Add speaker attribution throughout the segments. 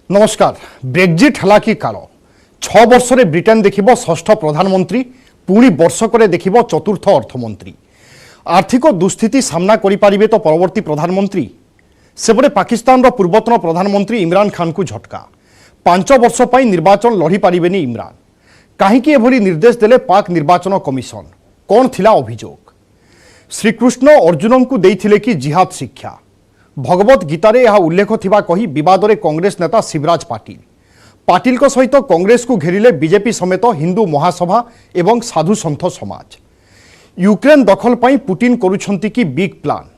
Speaker 1: नमस्कार। ब्रेक्जिट हला कि काल 6 वर्ष रे ब्रिटेन देखिबो षष्ठ प्रधानमंत्री पुणी वर्षकरे देखिबो चतुर्थ अर्थमंत्री। आर्थिक दुस्थिति सामना करि पारिबे तो परवर्ती प्रधानमंत्री। सेपटे पाकिस्तान रो पूर्वतन प्रधानमंत्री इमरान खान को झटका। 5 वर्ष पई निर्वाचन लड़ी पारिबेनी इमरान। काहेकि एभली निर्देश देले पाक निर्वाचन कमिशन? कौन थिला अभियोग? श्रीकृष्ण अर्जुन को देइथिले कि जिहाद शिक्षा? भगवत गीतार यह उल्लेख थिबा कही विवाद में कांग्रेस नेता शिवराज पाटिल सहित कांग्रेस को घेरिले बीजेपी समेत हिंदू महासभा एवं साधु सन्थ समाज। यूक्रेन दखल पाई पुटिन करुछंती कि बिग प्लान?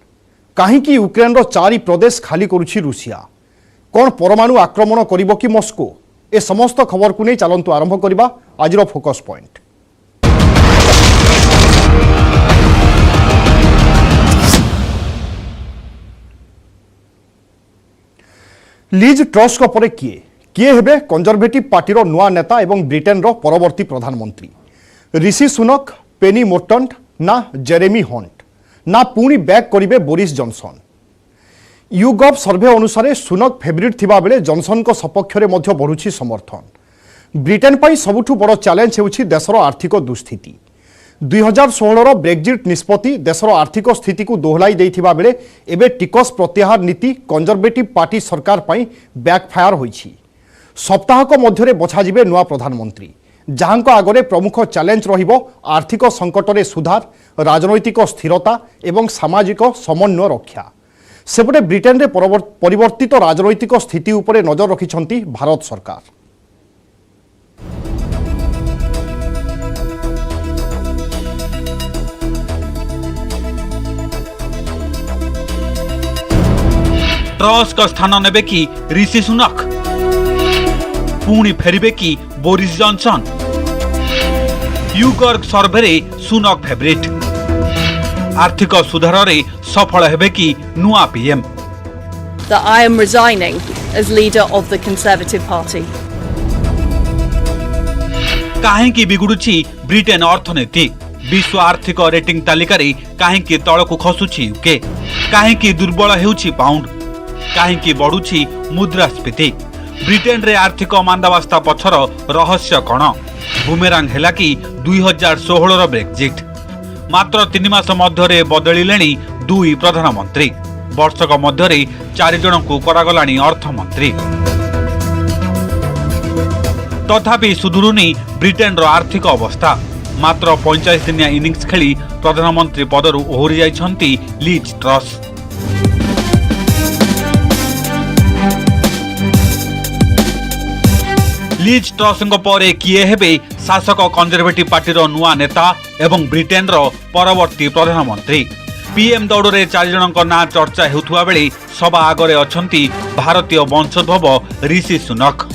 Speaker 1: काहेकि यूक्रेन रो 4 प्रदेश खाली करुछि रूसिया? कौन परमाणु आक्रमण करिबो कि मस्को? ए समस्त खबर को नहीं चलतु आरंभ करबा आजिर फोकस पॉइंट। लिज ट्रस पर किए हेबे कंजरभेटिव पार्टी नुआ नेता एवं ब्रिटेन रो परवर्ती प्रधानमंत्री? ऋषि सुनक, पेनी मोर्टन ना जेरेमी हंट ना पुणी बैक करिबे बोरिस जॉनसन? यूगव सर्वे अनुसार सुनक फेवरेट थिबा बेले जॉनसन को सपक्ष रे मध्य बढ़ुछि समर्थन। ब्रिटेन पाई सबुठु बड़ चैलेंज हेउछि देशर आर्थिक दुस्थिति। 2016 ब्रेक्जिट निष्पत्ति देशर आर्थिक स्थिति को दोहलाई देइथिबा बेले एबे टिकस प्रत्याहार नीति कंजरभेटिव पार्टी सरकार पाई बैकफायर होइछि। सप्ताहक मध्यरे बछाजिबे नुआ प्रधानमंत्री, जहांक आगरे प्रमुख चैलेंज रहिबो आर्थिक संकटरे सुधार, राजनैतिक स्थिरता एवं सामाजिक समन्वय रक्षा। सेपटे ब्रिटेन रे परिवर्तित राजनैतिक स्थिति उपरे नजर रखिछंती भारत सरकार।
Speaker 2: ट्रस का स्थान नेबे कि ऋषि सुनक? पुणी फेरिबे कि बोरिस जॉनसन? यूगर्ग सर्वे सुनक फेवरेट। आर्थिक सुधार रे सफल हेबे कि नुआ PM?
Speaker 3: That I am resigning as leader of the Conservative Party.
Speaker 2: काहेकि बिगुडुछि ब्रिटेन अर्थनीति? विश्व आर्थिक रेटिंग तालिकारी काहेकि तळकु खसुछि यूके? काहेकि दुर्बल हेउछि पाउंड? काहेकि बढ़ुछि मुद्रास्फीति? ब्रिटेन रे आर्थिक मांदावस्था पछर रहस्य कण? बुमेरांग हेला कि 2016 रो ब्रेक्जिट? मात्र 3 मास मध्यरे बदलिलेनी 2 प्रधानमंत्री। वर्षक मध्यरे 4 जन को करागलानी अर्थमंत्री। तथापि सुधुरुनी ब्रिटेन रो आर्थिक अवस्था। मात्र 45 दिनिया इनिंग्स खेली प्रधानमंत्री पदरु ओहरी जाइछंती लिज ट्रस। लिज ट्रसଙ୍କ ପରେ किए हेबे शासक कंजरभेटिव पार्टी रो नुआ नेता एवं ब्रिटेन रो परवर्ती प्रधानमंत्री? पीएम दौड़े 4 जनक ना चर्चा हेउथुवा बेले सभा आगरे अछंती भारतीय वंशोद्भव ऋषि सुनक।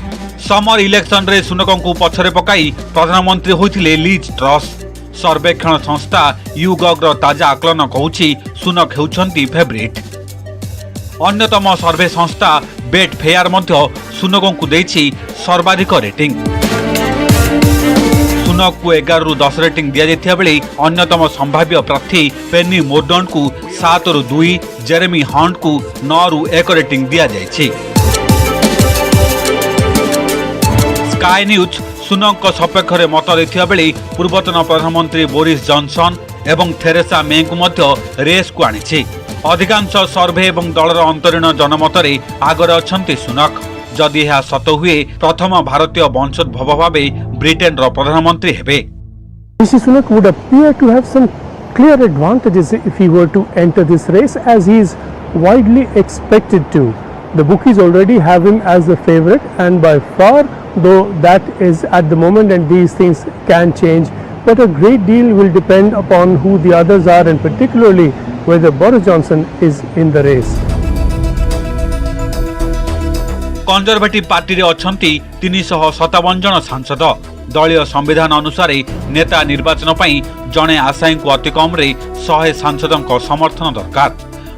Speaker 2: समर इलेक्शन रे सुनकଙ୍କୁ पछरे पकाई प्रधानमंत्री होइथिले लिज ट्रस। सर्वेक्षण संस्था यूगव रो ताजा आकलन कहूछि सुनक हेउछंती फेवरेट। अन्यतम सर्वे संस्था बेट फेयर मध्य सुनकଙ୍କୁ देछि सर्वाधिक रेटिंग। सुनक को 11 रु 10 रेटिंग दिया जाइथिया बेले अन्यतम संभाव्य प्रार्थी पेनी मोर्टन को 7 रु 2, जेरेमी हंट को 9 रु 1 रेटिंग दिया जाइछि। स्काई न्यूज सुनक को सपेक्ष रे मत देथिया बेले पूर्वतन प्रधानमंत्री बोरिस जॉनसन एवं थेरेसा मे को मध्य रेस को आनिछि। अधिकांश सर्वे एवं दलर अंतरीण जनमतरे आगरे अछंती सुनक। जदि यह सत हुए प्रथम भारतीय वंशोद्भव भावे ब्रिटेन रो प्रधानमंत्री हेबे।
Speaker 4: Rishi Sunak would appear to have some clear advantages if he were to enter this race, as he is widely expected to. The bookies already have him as the favorite, and by far, though that is at the moment, and these things can change, but a great deal will depend upon who the others are, and particularly whether Boris Johnson is in the race.
Speaker 2: Conservative party रे अछंती 357 जन सांसद। दलीय संविधान अनुसार नेता निर्वाचन पई जणे आशायी को अति कम रे 100 सांसदों समर्थन दरकार।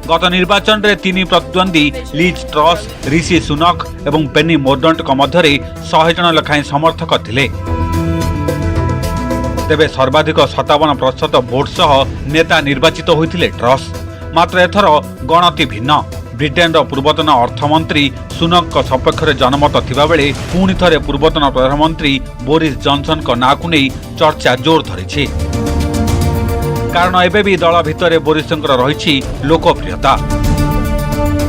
Speaker 2: गत निर्वाचन रे 3 प्रतिद्वंदी लिज ट्रस, ऋषि सुनक एवं पेनी मोर्टन मध्य 100 जन लेखाएं समर्थक थिले। तेबे सर्वाधिक 57% भोट सह नेता निर्वाचित होइथिले ट्रस। मात्र एथर गणति भिन्न। ब्रिटेन पूर्वतन अर्थमंत्री सुनक सपक्ष में जनमत थिबा बेले पुणी थरे पूर्वतन प्रधानमंत्री बोरिस जॉनसन को नाँ को नहीं चर्चा जोर धरी कारण एबे भी दल भितर बोरिस रही लोकप्रियता।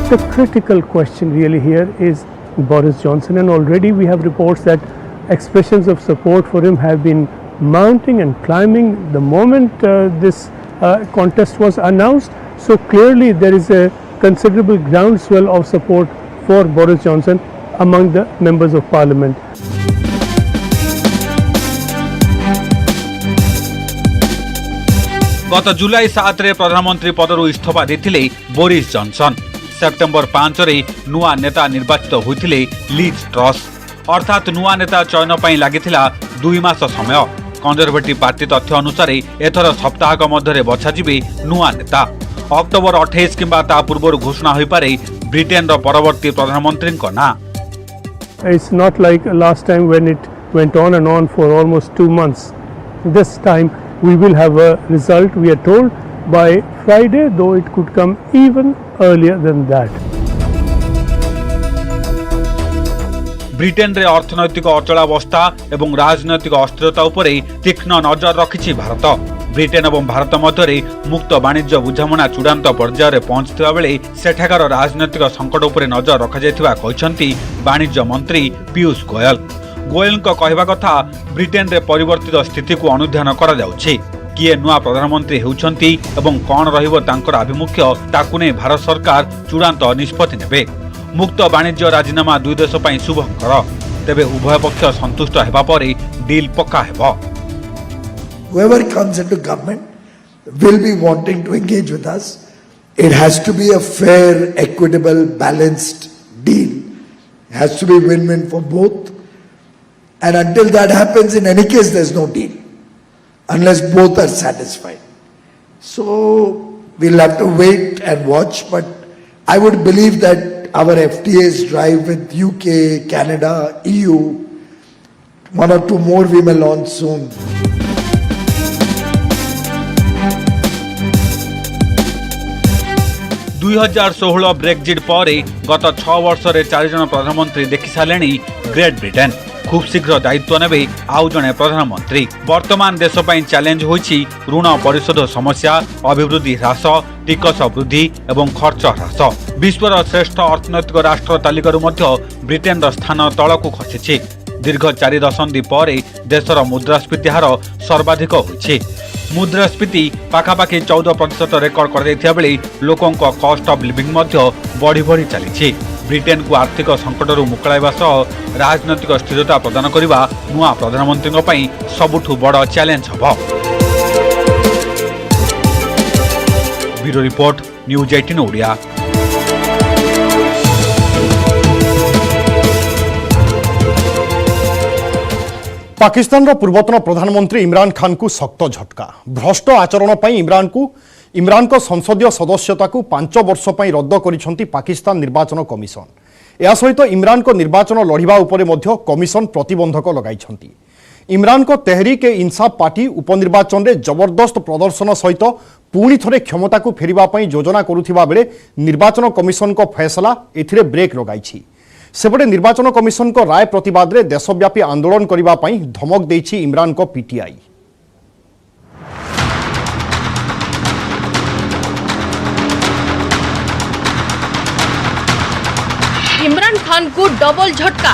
Speaker 4: The critical question really here is Boris Johnson, and already we have reports that expressions of support for him have been mounting and climbing the moment this contest was announced. So clearly there is a considerable groundswell of support for Boris Johnson among the members of parliament.
Speaker 2: गत जुलाई 7 रे प्रधानमंत्री पदरू इस्तीफा देथिले Boris Johnson. September 5 रे नुआ नेता निर्वाचित होइथिले lease truss. अर्थात नुआ नेता चयन पई लागिथिला 2 मास समय। कंजर्वेटिव पार्टी तथ्य अनुसार एथर सप्ताहक मध्य बछा जिबे नुआ नेता। अक्टोबर 28 किंबा ता पूर्व घोषणा होई पारे ब्रिटेन रो परवर्ती प्रधानमंत्री को ना।
Speaker 4: It's not like last time when it went on and on for almost 2 months. This time we will have a result, we are told, by Friday, though it could come even earlier than that.
Speaker 2: Britain रे अर्थनैतिक अचलावस्था एवं राजनैतिक अस्थिरता उपरे तीक्ष्ण नजर रखिछि Bharat. Britain और भारत मध्य मुक्त वाणिज्य बुझामणा चूड़ांत पर्यायर पहुंचथिबा बेले सेठाकार राजनैतिक संकट उपरे नजर रखाଯାଇଥିବା କହିଛନ୍ତି वाणिज्य मंत्री पीयूष गोयल। गोयल कहवा कथा ब्रिटेन रे परिवर्तित स्थिति को अनुध्यान करा जाउछि। किए नुआ प्रधानमंत्री हेउछंती एवं कौन रहिबो तांकर आभिमुख्य ताकु नै भारत सरकार चूड़ांत निष्पत्ति नेबे। मुक्त वाणिज्य राजीनामा दुई देश पई शुभंकर, तेबे उभय पक्ष संतुष्ट हेबा परे डील पक्का हेबो।
Speaker 5: Whoever comes into government will be wanting to engage with us. It has to be a fair, equitable, balanced deal. It has to be win-win for both. And until that happens, in any case, there's no deal, unless both are satisfied. So we'll have to wait and watch, but I would believe that our FTA's drive with UK, Canada, EU, 1 or 2 more we may launch soon.
Speaker 2: दुई 2016 Brexit पर गत 6 वर्ष रे 4 जन प्रधानमंत्री देखि सारे great Britain. खूब शीघ्र दायित्व नेबे आउ जने प्रधानमंत्री। वर्तमान देश पई चैलेंज होइछि ऋण परिशोध समस्या, अभिवृद्धि ह्रास, टिकस वृद्धि एवं खर्च ह्रास। विश्वर श्रेष्ठ अर्थनैतिक राष्ट्र तालिकारु मध्य ब्रिटेन स्थान तलकु खसिछि। दीर्घ 4 दशंधि पर देशर मुद्रास्फीति हार सर्वाधिक होइछि। मुद्रास्फीति पाखापाखि 14% रेकर्ड कर बेले लोकों कॉस्ट ऑफ लिविंग बढ़ी बढ़ी चली। ब्रिटेन को आर्थिक संकटरू मुकलाइबा सह राजनैतिक स्थिरता प्रदान करने नुआ प्रधानमंत्री सबुठु बड़ challenge hub. Bureau report, news 18 Odia.
Speaker 1: Pakistan पूर्वतन प्रधानमंत्री इमरान खान को शक्त झटका। भ्रष्ट आचरण पर इमरान को संसदीय सदस्यता को 5 वर्ष पर रद्द करिसेंती पाकिस्तान निर्वाचन कमिशन। या सहित इमरान को निर्वाचन लड़िबा उपरे मध्य कमिशन प्रतिबंधक लगाइछंती। इमरान को तेहरीक ए इंसाफ पार्टी उपनिर्वाचन में जबरदस्त प्रदर्शन सहित पुणी थरे क्षमता को फेरिबा पई योजना करुथिबा बेले निर्वाचन कमिशन को फैसला एथिरे ब्रेक लगाइछि। सेपटे निर्वाचन कमिशन को राय प्रतिवाद रे देशव्यापी आंदोलन करबा पई धमक देछि इमरान को पीटीआई।
Speaker 3: इमरान खान को डबल झटका।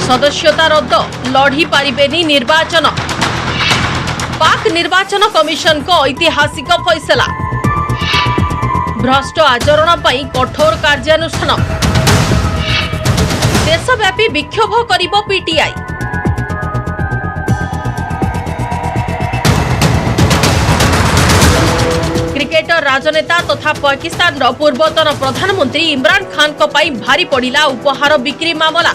Speaker 3: सदस्यता रद्द, लड़ी पारिबेनी निर्वाचन। पाक निर्वाचन कमिशन को ऐतिहासिक फैसला। भ्रष्ट आचरण पई कठोर कार्यानुष्ठान। देशव्यापी विक्षोभ करिबो पीटीआई। क्रिकेटर राजनेता तथा पाकिस्तान पूर्वतन प्रधानमंत्री इमरान खान को पाई भारी पड़िला उपहार बिक्री मामला।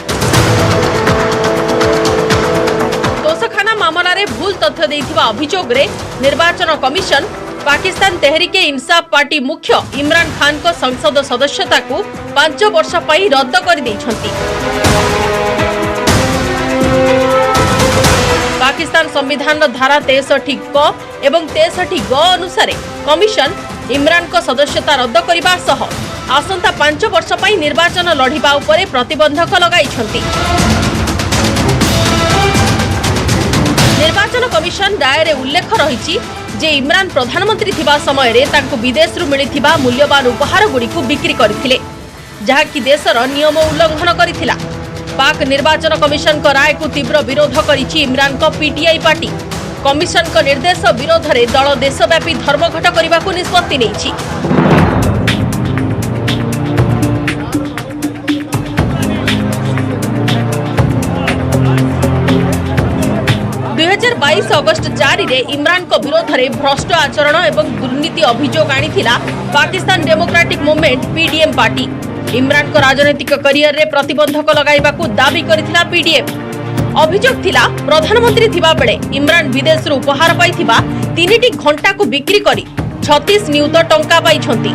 Speaker 3: तोषखाना मामला रे भूल तथ्य देथिबा अभियोग रे निर्वाचन कमिशन पाकिस्तान तेहरीक इंसाफ पार्टी मुख्य इमरान खान को संसद सदस्यता को 5 वर्ष पर रद्द कर दैछंती। पाकिस्तान संविधान धारा 63 क एवं 63 ग अनुसार कमिशन इमरान को सदस्यता रद्द करबा सह आसंता 5 वर्ष पई निर्वाचन लढिबा उपरे प्रतिबंधक लगाइछंती। निर्वाचन कमिशन राय रे उल्लेख रहिछि जे इमरान प्रधानमंत्री थिबा समय रे तांको विदेश रु मिलिथिबा मूल्यवान उपहार गुडी को बिक्री करथिले, जहा कि देशर नियम उल्लंघन करथिला। पाक निर्वाचन कमिशन को राय को तीव्र विरोध करिछि इमरान को पीटीआई पार्टी। कमिशन को निर्देश विरोध रे दल देशव्यापी धर्मघट करबा को निष्पत्ति नेछि। 2022 अगस्त 4 रे इमरान को विरोध रे भ्रष्ट आचरण एवं दुर्नीति अभियोग आनिथिला Pakistan democratic movement PDM party. Imran को राजनीतिक करियर रे प्रतिबंधक लगाइबा को दाबी करिथिला पीडीएम। अभियोग थिला प्रधानमंत्री थिबा बेले इमरान विदेश रो उपहार पाइथिबा 3टी घंटा को बिक्री करी 36 नियुत टंका पाइछंती।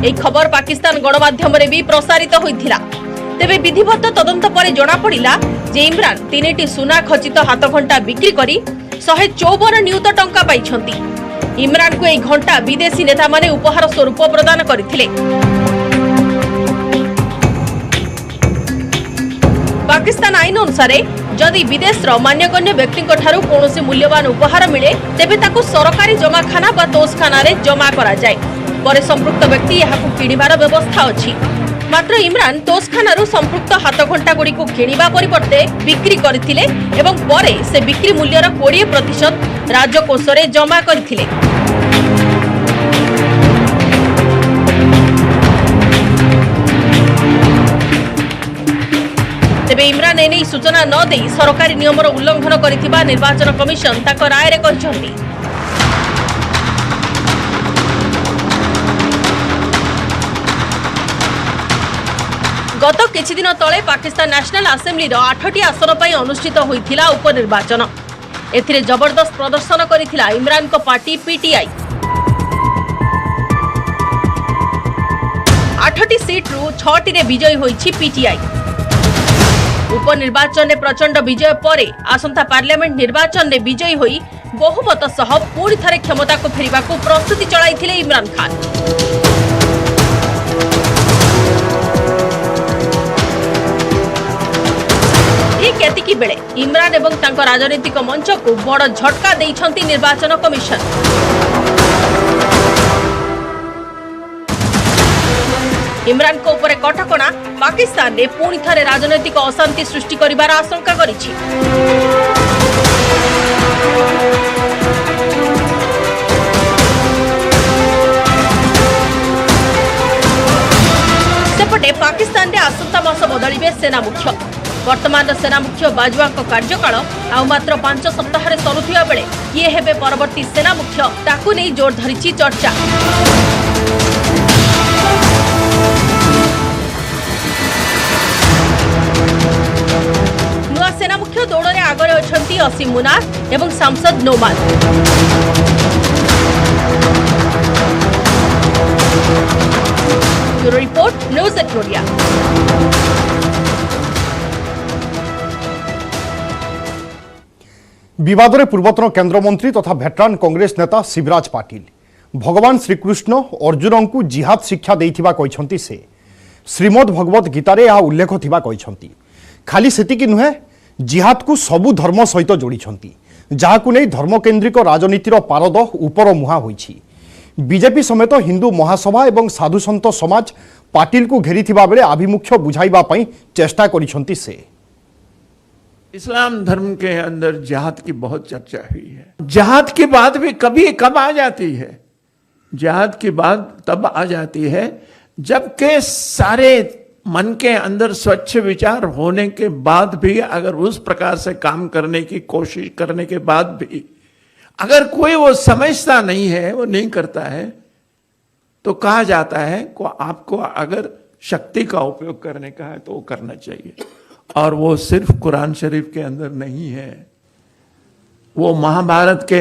Speaker 3: ए खबर पाकिस्तान गणमाध्यम रे भी प्रसारित होइथिला। तेबे विधिवत तदंत पर जना पड़िला जे इमरान 3टी सुना खचित हाथ घंटा बिक्री करी 154 नियुत टंका पाइछंती। इमरान को ए घंटा विदेशी नेता माने उपहार स्वरूप प्रदान करथिले। पाकिस्तान आईन अनुसार जदि विदेश रो मान्यगण्य व्यक्ति ठारू कोनोसी मूल्यवान उपहार मिले तेबे ताकू सरकारी जमाखाना बा तोषखाना रे जमा करा जाय। परे संपृक्त व्यक्ति यहाकू किनिबार व्यवस्था अछि। मात्र इमरान तोषखानारू संपृक्त हाथ घंटा गुडी को किनिबा परिवर्ते बिक्री करथिले एवं परे से बिक्री मूल्यर 20% राजकोष रे जमा करथिले। तेबे इमरान एने सूचना न देई सरकारी नियमर उल्लंघन करिथिबा निर्वाचन कमिशन ताको राय रे कहिसंती। गत किछि दिन तले पाकिस्तान नेशनल असेंबली 8टी आसन पर अनुष्ठित होइथिला उपनिर्वाचन। एथिरे जबरदस्त प्रदर्शन करिथिला इमरान को पार्टी पीटीआई। 8टी सीट रु 6टी रे विजयी होइछि पीटीआई। उपनिर्वाचन में प्रचंड विजय परे आसंता पार्लियामेंट निर्वाचन में विजयी होई बहुमत सह पुणी थरे क्षमता को फेरिबा को प्रस्तुति चलाइथिले इमरान खान। ठीक एतिकी बेले इमरान एवं तांको राजनीतिक मंच को बड़ झटका देइछंती निर्वाचन कमिशन। इमरान को ऊपर कटकणा पाकिस्तान ने पुणी थरे राजनीतिक अशांति सृष्टि करिबार आशंका करिछि। सेपटे पाकिस्तान रे आसंता मास बदलिबे सेना मुख्य। वर्तमान सेना मुख्य बाजवा को कार्यकाल आ मात्र 5 सप्ताह रे सरुथिया बेले किए हेबे परवर्ती सेना मुख्य ताकू नै जोर धरिछि चर्चा। नुआ सेना मुख्य दौड़ रे आगरे अछंती असीम मुनार एवं सांसद Nauman. Bureau report news at Odia.
Speaker 1: विवाद पूर्वतन केन्द्रमंत्री तथा भेटरान कांग्रेस नेता शिवराज पाटिल भगवान श्रीकृष्ण अर्जुन को जिहाद शिक्षा देइथिबा कहिसंती। से श्रीमद भगवत गीतार यह उल्लेख थिबा कहिसंती। खाली सेतिकी नुहे जिहाद को सबु धर्म सहित जोड़िछंती, जहाकु नै धर्मकेन्द्रिक राजनीतिर पारद उपर मुहा होइछि। बीजेपी समेत हिंदू महासभा एवं साधुसंत समाज पाटिल को घेरिथिबा बेले आभिमुख्य बुझाइबा पई चेष्टा करिसंती। से
Speaker 6: इस्लाम धर्म के अंदर जिहाद की बहुत चर्चा हुई है। जिहाद की बात भी कब आ जाती है? जिहाद की बात तब आ जाती है जबकि सारे मन के अंदर स्वच्छ विचार होने के बाद भी अगर उस प्रकार से काम करने की कोशिश करने के बाद भी अगर कोई वो समझता नहीं है, वो नहीं करता है, तो कहा जाता है को आपको अगर शक्ति का उपयोग करने का है तो वो करना चाहिए। और वो सिर्फ कुरान शरीफ के अंदर नहीं है, वो महाभारत के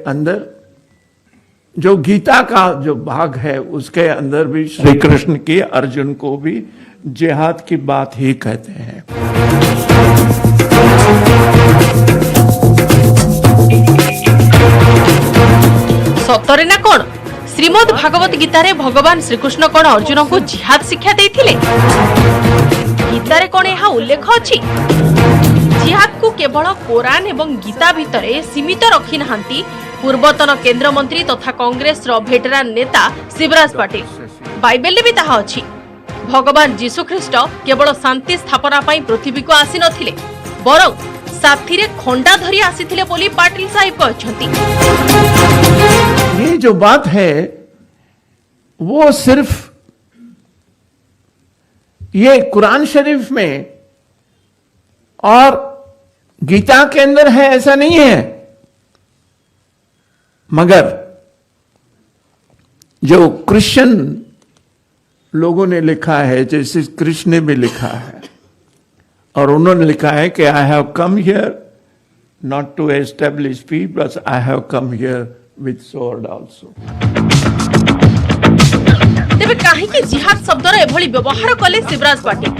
Speaker 6: अंदर जो गीता का जो भाग है उसके अंदर भी श्री कृष्ण की अर्जुन को भी जिहाद की बात ही कहते हैं।
Speaker 3: सतरे ना कौन श्रीमद् भागवत गीतारे भगवान श्रीकृष्ण कौन अर्जुन को जिहाद शिक्षा देथिले? गीतारे कौन यह उल्लेख अछि? जिहाद को केवल कोरान एवं गीता भितरे सीमित रखी नाहंती पूर्वतन केंद्र मंत्री तथा कांग्रेस रो भेटरान नेता शिवराज पाटिल। बाइबेल भी ताहा अछि। भगवान जीशु ख्रीष्ट केवल शांति स्थापना पाई पृथ्वी को आसी नथिले, बरं साथी रे खंडा धरी आसीथिले बोली पाटिल साहिब कहछंती।
Speaker 6: ये जो बात है वो सिर्फ ये कुरान शरीफ में और गीता के अंदर है ऐसा नहीं है, मगर जो क्रिश्चियन लोगों ने लिखा है, जैसे कृष्ण ने भी लिखा है, और उन्होंने लिखा है कि I have come here not to establish peace but I have come here with sword also.
Speaker 3: तेबे काहे कि जिहाद शब्दर एभली व्यवहार कले शिवराज पाटिल?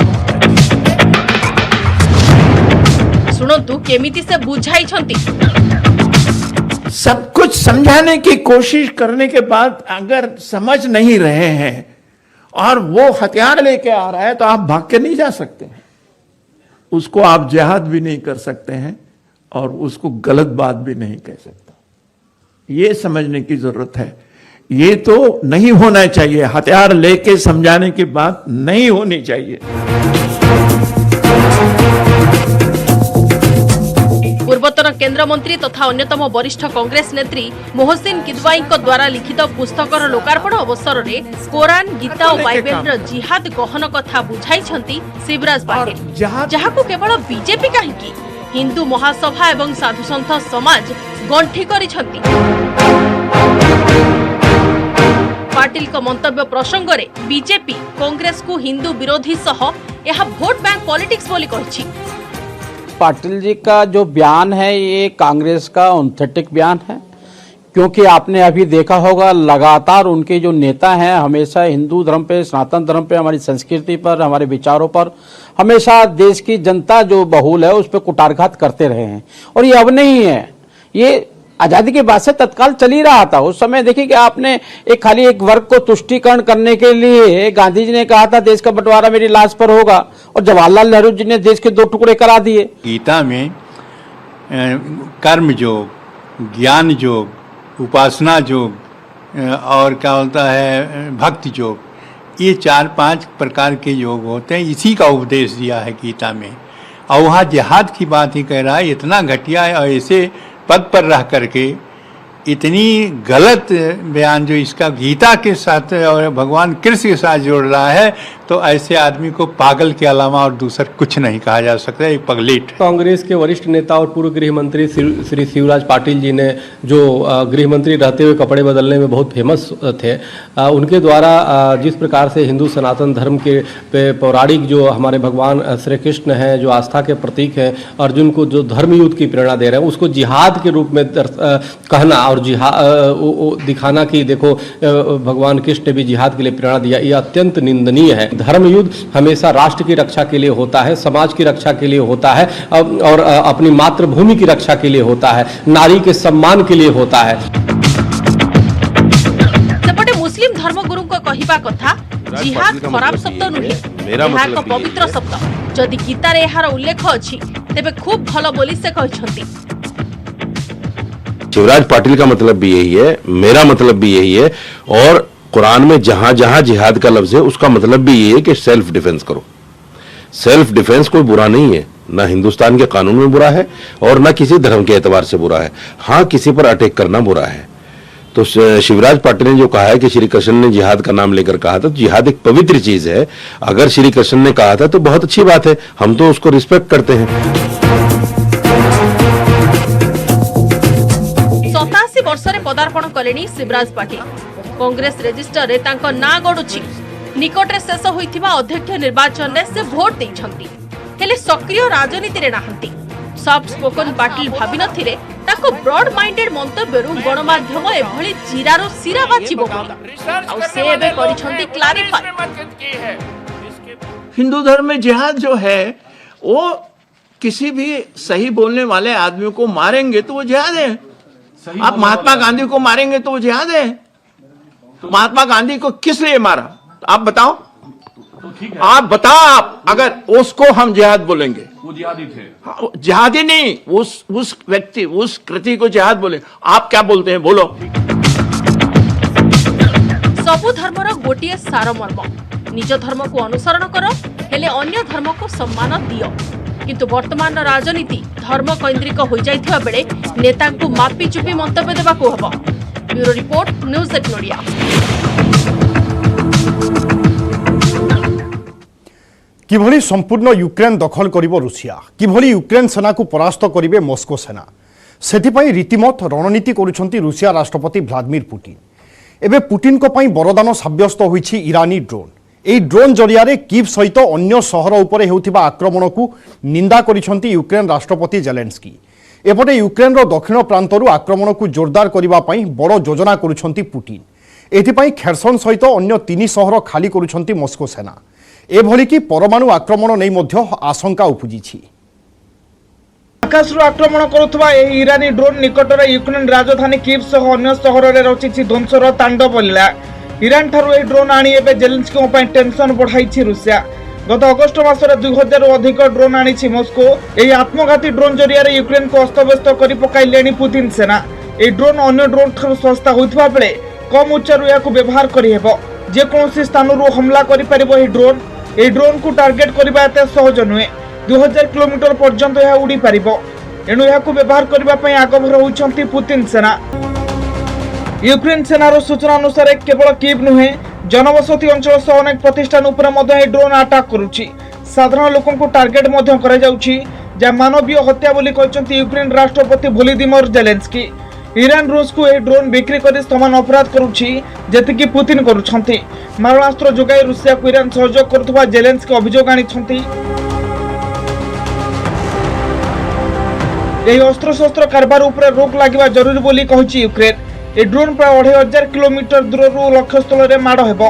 Speaker 3: सुनंतु केमिति से बुझाई छंती।
Speaker 6: सब कुछ समझाने की कोशिश करने के बाद अगर समझ नहीं रहे हैं और वो हथियार लेके आ रहा है तो आप भाग के नहीं जा सकते हैं, उसको आप जिहाद भी नहीं कर सकते हैं और उसको गलत बात भी नहीं कह सकते। ये समझने की जरूरत है। ये तो नहीं होना चाहिए, हथियार लेके समझाने की बात नहीं होनी चाहिए।
Speaker 3: पूर्वतन केंद्र मंत्री तथा अन्यतम वरिष्ठ कांग्रेस नेत्री मोहसिन किदवाई द्वारा लिखित पुस्तकर लोकार्पण अवसर में कोरान गीता और बाइबेल जिहाद गहन कथा बुझाई शिवराज पाटिल, जहां केवल बीजेपी कहीं हिंदू महासभा एवं साधुसंत समाज गंठी करिछंती। पाटिल को मंतव्य प्रसंग में बीजेपी कांग्रेस को हिंदू विरोधी सह यह वोट बैंक पॉलिटिक्स बोली कहिछि।
Speaker 7: पाटिल जी का जो बयान है ये कांग्रेस का ऑथेंटिक बयान है, क्योंकि आपने अभी देखा होगा लगातार उनके जो नेता हैं हमेशा हिंदू धर्म पे, सनातन धर्म पे, हमारी संस्कृति पर, हमारे विचारों पर हमेशा देश की जनता जो बहुल है उस पर कुटारघात करते रहे हैं। और ये अब नहीं है, ये आजादी के बाद से तत्काल चल ही रहा था। उस समय देखिए कि आपने खाली एक वर्ग को तुष्टीकरण करने के लिए गांधी जी ने कहा था देश का बंटवारा मेरी लाश पर होगा, और जवाहरलाल नेहरू जी ने देश के 2 टुकड़े करा दिए।
Speaker 8: गीता में कर्म योग, ज्ञान योग, उपासना योग और क्या होता है भक्ति योग, ये 4-5 प्रकार के योग होते हैं। इसी का उपदेश दिया है गीता में। और वहाँ जिहाद की बात ही कह रहा है, इतना घटिया है और ऐसे पद पर रह करके इतनी गलत बयान जो इसका गीता के साथ और भगवान कृष्ण के साथ जोड़ रहा है, तो ऐसे आदमी को पागल के अलावा और दूसरा कुछ नहीं कहा जा सकता, एक पगलेट।
Speaker 9: कांग्रेस के वरिष्ठ नेता और पूर्व गृह मंत्री श्री शिवराज पाटिल जी ने जो गृह मंत्री रहते हुए कपड़े बदलने में बहुत फेमस थे, उनके द्वारा जिस प्रकार से हिंदू सनातन धर्म के पौराणिक जो हमारे भगवान श्री कृष्ण हैं, जो आस्था के प्रतीक हैं, अर्जुन को जो धर्म युद्ध की प्रेरणा दे रहे हैं, उसको जिहाद के रूप में कहना और दिखाना कि देखो भगवान कृष्ण ने भी जिहाद के लिए प्रेरणा दिया, ये अत्यंत निंदनीय है। धर्म युद्ध हमेशा राष्ट्र की रक्षा के लिए होता है, समाज की रक्षा के लिए होता है और अपनी मातृभूमि की रक्षा के लिए होता है, नारी के सम्मान के लिए होता है।
Speaker 3: सेपटे मुस्लिम धर्मगुरु को कहिबा कथा जिहाद खराब शब्द नुहे, यह एक पवित्र शब्द। जदि गीतारे एहार उल्लेख अछि तेबे खूब भलो बोली से कहछंती।
Speaker 10: शिवराज पाटिल का मतलब भी यही है, मेरा मतलब भी यही है, और कुरान में जहां जहां जिहाद का लफ्ज है उसका मतलब भी यही है कि सेल्फ डिफेंस करो। सेल्फ डिफेंस कोई बुरा नहीं है, ना हिंदुस्तान के कानून में बुरा है और ना किसी धर्म के एतबार से बुरा है। हाँ, किसी पर अटैक करना बुरा है। तो शिवराज पाटिल ने जो कहा है कि श्री कृष्ण ने जिहाद का नाम लेकर कहा था, तो जिहाद एक पवित्र चीज है। अगर श्री कृष्ण ने कहा था तो बहुत अच्छी बात है, हम तो उसको रिस्पेक्ट करते हैं।
Speaker 3: 87 वर्षरे पदार्पण कलेनी शिवराज पाटिल। कांग्रेस रजिस्टर रे तांको ना गडुछि। निकटरे शेष होइथिबा अध्यक्ष निर्वाचन रे से वोट दैछंती, हेले सक्रिय राजनीति रे नाहंती। सॉफ्ट स्पोकन पाटिल भाबी नथिले ताको ब्रॉड माइंडेड मंतव्यरु गणमाध्यम एभली चिरारो सिरा बाचिबो बोली आ से एबे करिछंती क्लैरिफाई।
Speaker 6: हिंदू धर्म में जिहाद जो है वो किसी भी सही बोलने वाले आदमी को मारेंगे तो वो जिहाद है। आप महात्मा गांधी को मारेंगे तो वो जिहाद है? महात्मा गांधी को किस लिए मारा आप बताओ? आप बताओ, आप अगर उसको हम जिहाद बोलेंगे,
Speaker 11: वो जिहादी थे।
Speaker 6: हाँ, जिहादी नहीं, उस व्यक्ति उस कृति को जिहाद बोले, आप क्या बोलते हैं बोलो?
Speaker 3: सबु धर्मर गोटे सारमर्म, निज धर्म को अनुसरण कर हेले अन्य धर्म को सम्मान दियो। किंतु वर्तमान राजनीति धर्म केन्द्रिक हो जाइथिबा बेले नेता को मापी चुपी मंतव्य देबाको हबो। Bureau report, news 18 Odia.
Speaker 1: किभली संपूर्ण यूक्रेन दखल करिबो रुसिया, किभली यूक्रेन सेना को परास्त करिवे मस्को सेना, सेथिपई रीतिमत रणनीति करुछंती रुसिया राष्ट्रपति व्लादिमीर पुतिन। एबे पुतिन को पई वरदान साब्यस्त होईछि इरानी ड्रोन। एई ड्रोन जरिया कीव सहित अन्य सहर उपरे हेउथिबा आक्रमण को निंदा करिछंती यूक्रेन राष्ट्रपति जेलेन्स्की। एपटे यूक्रेन रो दक्षिण प्रांतरु आक्रमण को जोरदार करिबा पई बड़ योजना करुछंती पुतिन। एथिपई खेरसन सहित अन्य 3 सहर खाली करुछंती मस्को सेना। एभली कि परमाणु आक्रमण नहीं मध्य आशंका उपजिछि।
Speaker 12: आकाशरू आक्रमण करुवा इरानी ड्रोन निकटर यूक्रेन राजधानी कीव सह अन्य सहर में रचिछि ध्वंसर तांडव लीला। ईरान ठारू ए ड्रोन आनी एबे जेलेन्स्की पई टेंशन बढ़ाइछि रुसिया। गत अगस्ट मासरे 2000 रु अधिक ड्रोन आनिछि मस्को। एही आत्मघाती ड्रोन जरिया यूक्रेन को अस्तव्यस्त करि पकाइलेनि पुतिन सेना। ए ड्रोन अन्य ड्रोन ठारू सस्ता होइथिबा बेले कम उच्चारू याकू व्यवहार करि हेबो। जे कोनोसी स्थानरू हमला करि परिबो ए ड्रोन को टार्गेट करबा एते सहज नुहे। 2000 किलोमीटर पर्यंत यह उड़ी पारिबो। एणु यह व्यवहार करबा पई आगभर होइछंती पुतिन सेना। यूक्रेन सेनार सूचना अनुसार केवल कीव नुहे, जनबसती अंचल सह अनेक प्रतिष्ठान उपर मध्य ए ड्रोन अटैक करुछि। साधारण लोकन को टार्गेट मध्य करा जाउछि, जा मानवीय हत्या बोली कहचंती यूक्रेन राष्ट्रपति वोलोदिमीर जेलेन्स्की। ईरान रूस को ए ड्रोन बिक्री कर समान अपराध करुछि जेतिकी पुतिन करुछंती। मारणास्त्र जोगाई रुसिया को ईरान सहयोग करुवा जेलेन्स्की अभियोग आनिछंती। एही अस्त्रशस्त्र कारबार उपरे रोक लागिबा जरूरी बोली कहिछि यूक्रेन। ए ड्रोन प्राय 2500 किलोमीटर दूररू लक्ष्यस्थल रे माड़ हेबो।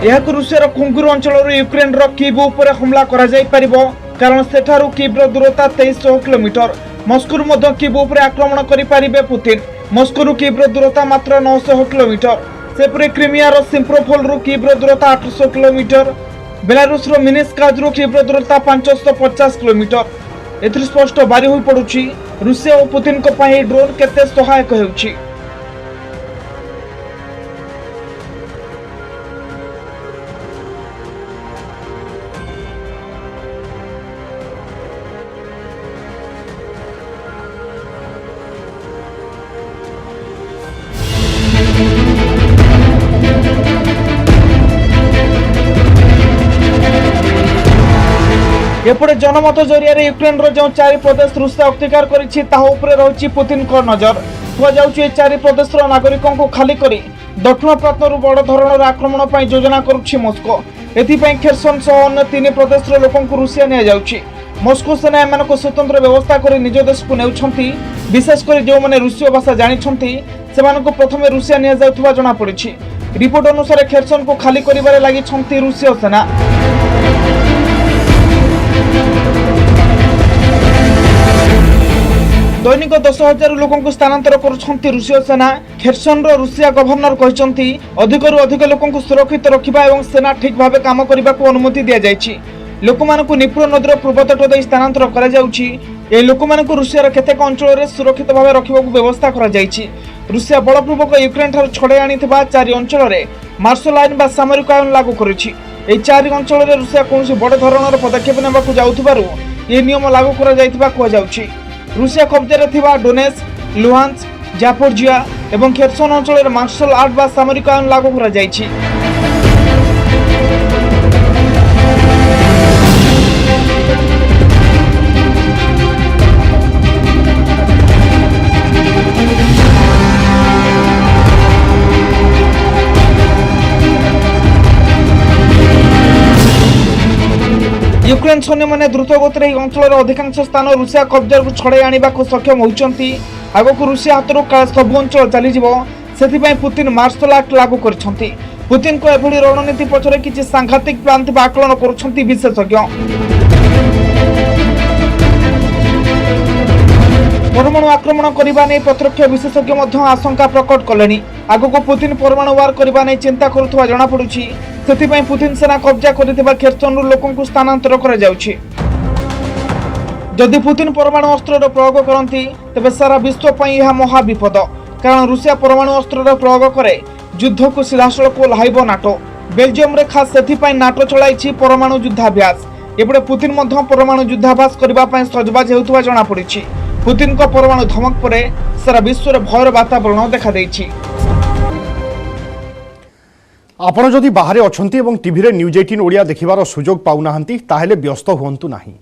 Speaker 12: यहाकु रुसियार खुंगुर अंचल यूक्रेन रो कीव उपरे हमला करा जाई परिबो, कारण सेठारु कीव दूरता 2300 किलोमीटर। मस्कोर मध्य कीव उपरे आक्रमण करि पारिबे पुतिन। मस्कोर कीव दूरता मात्र 900 किलोमीटर। सेपरे क्रिमियार सिम्फरोपोल रु कीव दूरता 800 किलोमीटर। बेलारूस रो मिनिस्क रु कीव दूरता 550 किलोमीटर। एथि स्पष्ट बारी होई पडुछि रुसिया और पुतिन को पई ड्रोन केते सहायक हेउछि। एपटे जनमत जरिया यूक्रेन जो 4 प्रदेश रुसिया अक्तिकार करिछि ताहा उपरे रहिछि पुतिन को नजर। कुआଯାଉଛି 4 प्रदेशर नागरिकों को खाली करी दक्षिण प्रांतरू बड़ धरणर आक्रमण पई योजना करुछि मस्को। एथिपई खेरसन सह अन्य 3 प्रदेशर लोकों को रुसिया निया जाଉଛି। मस्को सेना एमानको स्वतंत्र व्यवस्था करी निज देश को नेउछंती। विशेषकर जो माने रुसिया भाषा जानिछंती सेमानको प्रथमे रुसिया निया जाउथबा जणा पड़िछि। रिपोर्ट अनुसार खेरसन को खाली करिबारे लागि छंती रुसिया सेना। दैनिक 10,000 लोकों को स्थानांतर करुछंती रुसिया सेना। खेरसन रो रुसिया गवर्नर कहचंती अधिकरु अधिक लोकों को सुरक्षित रखिबा एवं सेना ठीक भाबे काम करिबा को अनुमति दिया जायछि। लोकमानकु निप्रो नदीर पूर्व तट देई स्थानांतर करा जाउछि। ए लोकमानकु रुसियार केतेक अंचल रे सुरक्षित भाबे रखिबाकु व्यवस्था करा जायछि। रुसिया बलपूर्वक यूक्रेन ठार छड़े आनिथिबा 4 अंचल रे मार्शल आईन बा सामरिक आईन लागू करिछि। ए 4 अंचल रे रुसिया कोनसी बड़ धरणर पदक्षेप नेबाकु जाउथिबारु ए नियम लागू करा जायथिबा को जाउछि। रुसिया कब्जारे थिबा डोनेट्स्क, लुहान्स्क, जापोरिजिया एवं खेरसन अंचल मार्शल आर्ट बा सामरिक आईन लागू करा जायछि। यूक्रेन सैन्य मैंने द्रुत गति अंचल अधिकांश स्थान रुसिया कब्जा छड़े आने को सक्षम होती। आगक रुसिया हाथों काल सब अंचल चलीजो से पुतिन मार्शल आर्ट लागू करछंती। पुतिन को एभली रणनीति पछरे किछि सांघातिक प्लान थिबा आकलन करुछंती विशेषज्ञ। परमाणु आक्रमण करने नहीं प्रतिरक्षा विशेषज्ञ मध्य आशंका प्रकट कले। आगक पुतिन परमाणु वार करने नहीं चिंता करुवा जनापड़ी। से पुतिन सेना कब्जा कर खेर्चन लोक स्थानांतर कर जदि पुतिन परमाणु अस्त्र प्रयोग करती तेज सारा विश्व पर यह महाविपद। कारण रूसिया परमाणु अस्त्र प्रयोग करे युद्ध को सीधासलख ओह्लाइब नाटो। बेल्जियम रे खास से नाटो चलाई परमाणु युद्धाभ्यास। एपटे पुतिन परमाणु युद्धाभ्यास करने सजबाज होता जनापड़ी। पुतिन को परमाणु धमक पर सारा विश्व में भयर वातावरण देखा देछि।
Speaker 1: आपण जदि बाहर अछंती एवं टीवी रे न्यूज 18 ओडिया देखिबार सुजोग पाउनाहांती ताहेले व्यस्त हुअंतु नाही।